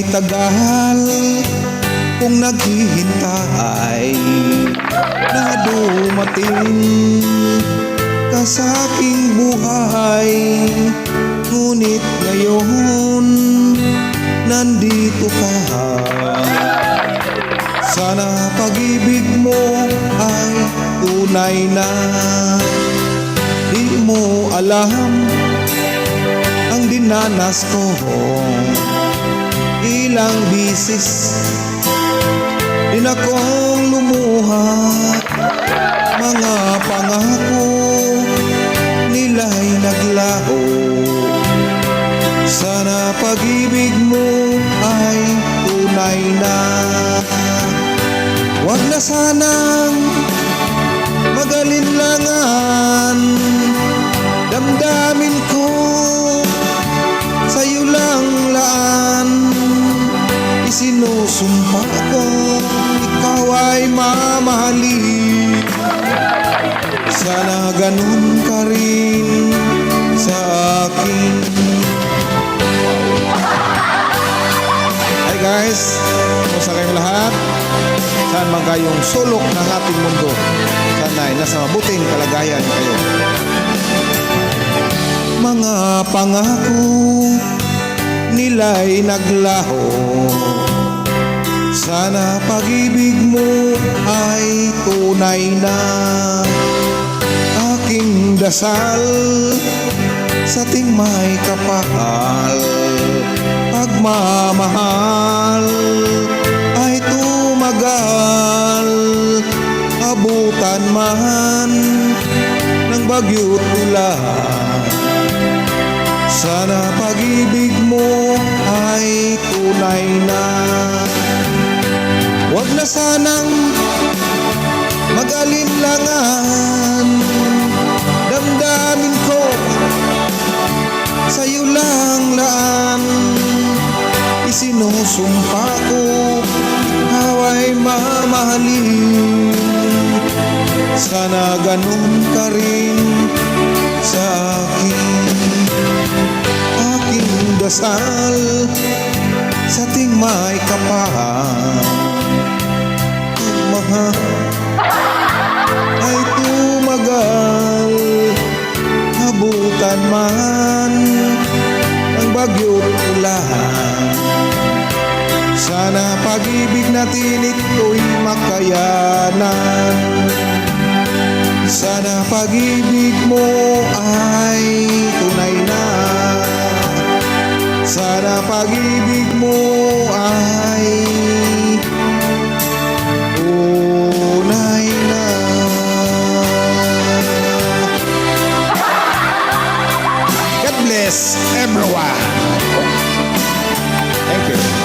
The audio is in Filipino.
ay tagal kung naghihintay na dumating ka sa aking buhay. Ngunit ngayon nandito ka. Sana pag-ibig mo ay tunay na. Di mo alam ang dinanas ko, ilang bisis din akong lumuha. Mga pangako nila'y naglaho. Sana pag-ibig mo ay tunay na. Huwag na sanang magalinlangan, damdamin ko sa'yo lang laan. Isinusumpa ko ikaw ay mamahalin. Sana ganun ka rin sa akin. Hi guys, kumusta kayong lahat? Saan man kayong sulok ng ating mundo, sana'y nasa mabuting kalagayan kayo. Mga pangako nila'y naglaho. Sana pag-ibig mo ay tunay na. Aking dasal sa ting may kapahal, pagmamahal ay tumagal. Abutan man ng bagyo't ulan, sana pag-ibig mo ay tunay na. Huwag na sanang mag-alinlangan, damdamin ko sa'yo lang laan. Isinusumpa ko ikaw ay mamahalin. Sana ganun ka rin sa akin. Aking dasal sa ting may kapahal, mahal ay tumagal. Abutan man ng bagyo't ulan, sana pag-ibig natin ito'y makayanan. Sana pag-ibig mo ay tunay na. Sana pag-ibig mo ay tunay na. God bless everyone. Thank you.